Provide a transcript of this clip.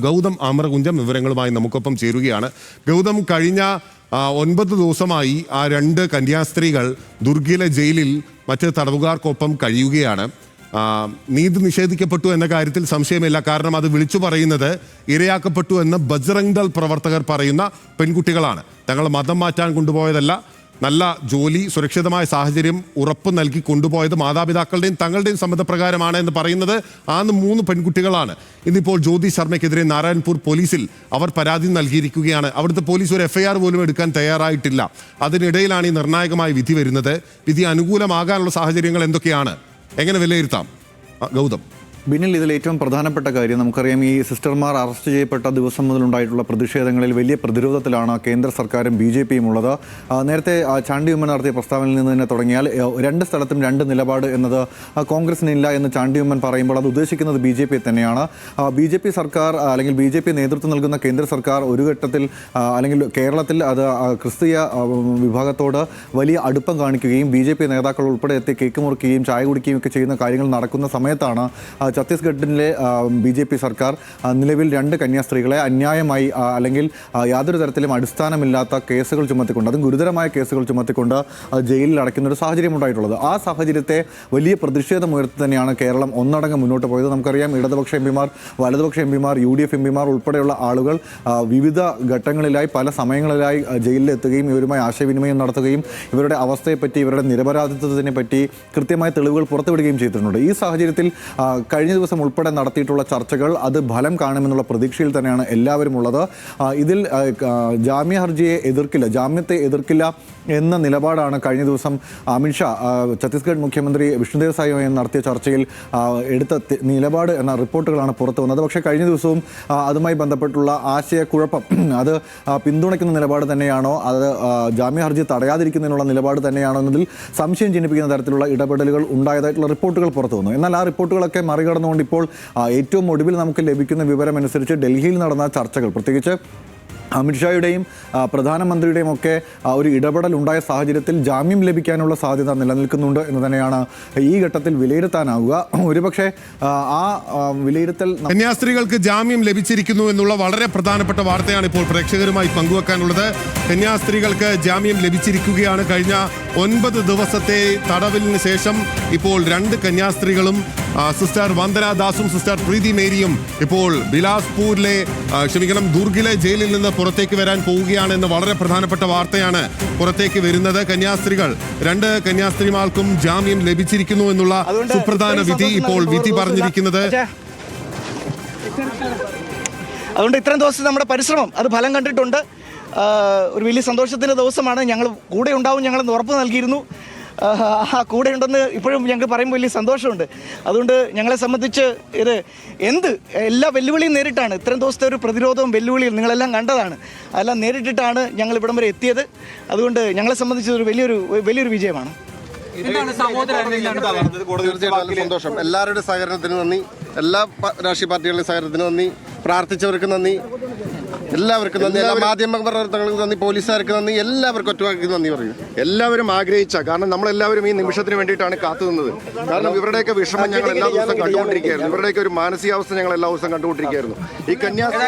ഗൗതം ആമറകുഞ്ചം വിവരങ്ങളുമായി നമുക്കൊപ്പം ചേരുകയാണ്. ഗൗതം, കഴിഞ്ഞ 9 ദിവസമായി ആ 2 കന്യാസ്ത്രീകൾ ദുർഗിലെ ജയിലിൽ മറ്റ് തടവുകാർക്കൊപ്പം കഴിയുകയാണ്. നീതി നിഷേധിക്കപ്പെട്ടു എന്ന കാര്യത്തിൽ സംശയമില്ല. കാരണം അത് വിളിച്ചു പറയുന്നത് ഇരയാക്കപ്പെട്ടു എന്ന് ബജ്റംഗ് ദൾ പ്രവർത്തകർ പറയുന്ന പെൺകുട്ടികളാണ്. തങ്ങൾ മതം മാറ്റാൻ കൊണ്ടുപോയതല്ല, നല്ല ജോലി, സുരക്ഷിതമായ സാഹചര്യം ഉറപ്പ് നൽകി കൊണ്ടുപോയത് മാതാപിതാക്കളുടെയും തങ്ങളുടെയും സമ്മതപ്രകാരമാണ് എന്ന് പറയുന്നത് 3 പെൺകുട്ടികളാണ്. ഇന്നിപ്പോൾ ജ്യോതി ശർമ്മയ്ക്കെതിരെ നാരായൺപൂർ പോലീസിൽ അവർ പരാതി നൽകിയിരിക്കുകയാണ്. അവിടുത്തെ പോലീസ് ഒരു FIR പോലും എടുക്കാൻ തയ്യാറായിട്ടില്ല. അതിനിടയിലാണ് ഈ നിർണായകമായ വിധി വരുന്നത്. വിധി അനുകൂലമാകാനുള്ള സാഹചര്യങ്ങൾ എന്തൊക്കെയാണ്, എങ്ങനെ വിലയിരുത്താം ഗൗതം? ബിനിൽ, ഇതിൽ ഏറ്റവും പ്രധാനപ്പെട്ട കാര്യം നമുക്കറിയാം, ഈ സിസ്റ്റർമാർ അറസ്റ്റ് ചെയ്യപ്പെട്ട ദിവസം മുതലുണ്ടായിട്ടുള്ള പ്രതിഷേധങ്ങളിൽ വലിയ പ്രതിരോധത്തിലാണ് കേന്ദ്ര സർക്കാരും BJPയും ഉള്ളത്. നേരത്തെ ചാണ്ടി ഉമ്മൻ നടത്തിയ പ്രസ്താവനയിൽ നിന്ന് തന്നെ തുടങ്ങിയാൽ 2 സ്ഥലത്തും 2 നിലപാട് എന്നത് കോൺഗ്രസിനില്ല എന്ന് ചാണ്ടി ഉമ്മൻ പറയുമ്പോൾ അത് ഉദ്ദേശിക്കുന്നത് BJP തന്നെയാണ്. BJP സർക്കാർ അല്ലെങ്കിൽ BJP നേതൃത്വം നൽകുന്ന കേന്ദ്ര സർക്കാർ ഒരു ഘട്ടത്തിൽ അല്ലെങ്കിൽ കേരളത്തിൽ അത് ക്രിസ്തീയ വിഭാഗത്തോട് വലിയ അടുപ്പം കാണിക്കുകയും BJP നേതാക്കൾ ഉൾപ്പെടെ എത്തി കേക്ക് മുറിക്കുകയും ചായ കുടിക്കുകയും ഒക്കെ ചെയ്യുന്ന കാര്യങ്ങൾ നടക്കുന്ന സമയത്താണ് ഛത്തീസ്ഗഡിലെ BJP സർക്കാർ നിലവിൽ 2 കന്യാസ്ത്രീകളെ അന്യായമായി അല്ലെങ്കിൽ യാതൊരു തരത്തിലും അടിസ്ഥാനമില്ലാത്ത കേസുകൾ ചുമത്തിക്കൊണ്ട്, അതും ഗുരുതരമായ കേസുകൾ ചുമത്തിക്കൊണ്ട് ജയിലിൽ അടയ്ക്കുന്ന ഒരു സാഹചര്യം ഉണ്ടായിട്ടുള്ളത്. ആ സാഹചര്യത്തെ വലിയ പ്രതിഷേധമുയർത്തി തന്നെയാണ് കേരളം ഒന്നടങ്കം മുന്നോട്ട് പോയത്. നമുക്കറിയാം, ഇടതുപക്ഷ MPമാർ, വലതുപക്ഷ MPമാർ, UDF MPമാർ ഉൾപ്പെടെയുള്ള ആളുകൾ വിവിധ ഘട്ടങ്ങളിലായി പല സമയങ്ങളിലായി ജയിലിലെത്തുകയും ഇവരുമായി ആശയവിനിമയം നടത്തുകയും ഇവരുടെ അവസ്ഥയെപ്പറ്റി, ഇവരുടെ നിരപരാധിത്വത്തിനെ പറ്റി കൃത്യമായ തെളിവുകൾ പുറത്തുവിടുകയും ചെയ്തിട്ടുണ്ട്. ഈ സാഹചര്യത്തിൽ കഴിഞ്ഞ ദിവസം ഉൾപ്പെടെ നടത്തിയിട്ടുള്ള ചർച്ചകൾ അത് ഫലം കാണുമെന്നുള്ള പ്രതീക്ഷയിൽ തന്നെയാണ് എല്ലാവരും ഉള്ളത്. ഇതിൽ ജാമ്യത്തെ എതിർക്കില്ല എന്ന നിലപാടാണ് കഴിഞ്ഞ ദിവസം അമിത്ഷാ ഛത്തീസ്ഗഡ് മുഖ്യമന്ത്രി വിഷ്ണുദേവ് സായുമായി നടത്തിയ ചർച്ചയിൽ എടുത്ത നിലപാട് എന്ന റിപ്പോർട്ടുകളാണ് പുറത്തു വന്നത്. പക്ഷേ കഴിഞ്ഞ ദിവസവും അതുമായി ബന്ധപ്പെട്ടുള്ള ആശയക്കുഴപ്പം അത് പിന്തുണയ്ക്കുന്ന നിലപാട് തന്നെയാണോ, അത് ജാമ്യ ഹർജി തടയാതിരിക്കുന്നതിനുള്ള നിലപാട് തന്നെയാണോ എന്നതിൽ സംശയം ജനിപ്പിക്കുന്ന തരത്തിലുള്ള ഇടപെടലുകൾ ഉണ്ടായതായിട്ടുള്ള റിപ്പോർട്ടുകൾ പുറത്തു വന്നു. എന്നാൽ ആ റിപ്പോർട്ടുകളൊക്കെ മറികടന്നുകൊണ്ട് ഇപ്പോൾ ഏറ്റവും ഒടുവിൽ നമുക്ക് ലഭിക്കുന്ന വിവരമനുസരിച്ച് ഡൽഹിയിൽ നടന്ന ചർച്ചകൾ, പ്രത്യേകിച്ച് അമിത്ഷായുടെയും പ്രധാനമന്ത്രിയുടെയും ഒക്കെ ഒരു ഇടപെടൽ ഉണ്ടായ സാഹചര്യത്തിൽ ജാമ്യം ലഭിക്കാനുള്ള സാധ്യത നിലനിൽക്കുന്നുണ്ട് എന്ന് തന്നെയാണ് ഈ ഘട്ടത്തിൽ വിലയിരുത്താനാവുക. ഒരുപക്ഷെ ആ വിലയിരുത്തൽ കന്യാസ്ത്രീകൾക്ക് ജാമ്യം ലഭിച്ചിരിക്കുന്നു എന്നുള്ള വളരെ പ്രധാനപ്പെട്ട വാർത്തയാണ് ഇപ്പോൾ പ്രേക്ഷകരുമായി പങ്കുവെക്കാനുള്ളത്. കന്യാസ്ത്രീകൾക്ക് ജാമ്യം ലഭിച്ചിരിക്കുകയാണ്. കഴിഞ്ഞ 9 ദിവസത്തെ തടവിന് ശേഷം ഇപ്പോൾ 2 കന്യാസ്ത്രീകളും സിസ്റ്റർ വന്ദന ദാസും സിസ്റ്റർ പ്രീതി മേരിയും ഇപ്പോൾ ബിലാസ്പൂരിലെ ദുർഗിലെ ജയിലിൽ നിന്ന് പുറത്തേക്ക് വരാൻ പോവുകയാണ് എന്ന് വളരെ പ്രധാനപ്പെട്ട വാർത്തയാണ് പുറത്തേക്ക് വരുന്നത്. കന്യാസ്ത്രീകൾ 2 കന്യാസ്ത്രീമാർക്കും ജാമ്യം ലഭിച്ചിരിക്കുന്നു എന്നുള്ള സുപ്രധാന വിധി ഇപ്പോൾ വിധി പറഞ്ഞിരിക്കുന്നത്. അതുകൊണ്ട് ഇത്രയും ദിവസം നമ്മുടെ പരിശ്രമം അത് ഫലം കണ്ടിട്ടുണ്ട്. ഒരു വലിയ സന്തോഷത്തിൻ്റെ ദിവസമാണ്. ഞങ്ങൾ കൂടെ ഉണ്ടാവും, ഞങ്ങളെന്ന് ഉറപ്പ് നൽകിയിരുന്നു. ആ കൂടെ ഉണ്ടെന്ന് ഇപ്പോഴും ഞങ്ങൾക്ക് പറയുമ്പോൾ വലിയ സന്തോഷമുണ്ട്. അതുകൊണ്ട് ഞങ്ങളെ സംബന്ധിച്ച് ഇത് എല്ലാ വെല്ലുവിളിയും നേരിട്ടാണ്, ഇത്രയും ദിവസത്തെ ഒരു പ്രതിരോധവും വെല്ലുവിളിയും നിങ്ങളെല്ലാം കണ്ടതാണ്. അതെല്ലാം നേരിട്ടിട്ടാണ് ഞങ്ങൾ ഇവിടം വരെ എത്തിയത്. അതുകൊണ്ട് ഞങ്ങളെ സംബന്ധിച്ച് ഒരു വലിയൊരു വിജയമാണ്. സന്തോഷം. എല്ലാവരുടെ സഹകരണത്തിന് നന്ദി, എല്ലാ രാഷ്ട്രീയ പാർട്ടികളുടെ സഹകരണത്തിന് നന്ദി, പ്രാർത്ഥിച്ചവർക്ക് നന്ദി, എല്ലാവർക്കും നന്ദി, എല്ലാ മാധ്യമപ്രവർത്തകർക്ക് നന്ദി, പോലീസുകാർക്ക് നന്ദി, എല്ലാവർക്കും ഒറ്റവാക്കി നന്ദി പറയും. എല്ലാവരും ആഗ്രഹിച്ച, കാരണം നമ്മളെല്ലാവരും ഈ നിമിഷത്തിന് വേണ്ടിയിട്ടാണ് കാത്തുനിന്നത്. കാരണം ഇവരുടെയൊക്കെ വിഷമം ഞങ്ങൾ എല്ലാ ദിവസവും കണ്ടുകൊണ്ടിരിക്കുകയായിരുന്നു. ഇവരുടെയൊക്കെ ഒരു മാനസികാവസ്ഥ ഞങ്ങൾ എല്ലാ ദിവസവും കണ്ടുകൊണ്ടിരിക്കുകയായിരുന്നു. ഈ കന്യാസ്ത്രീ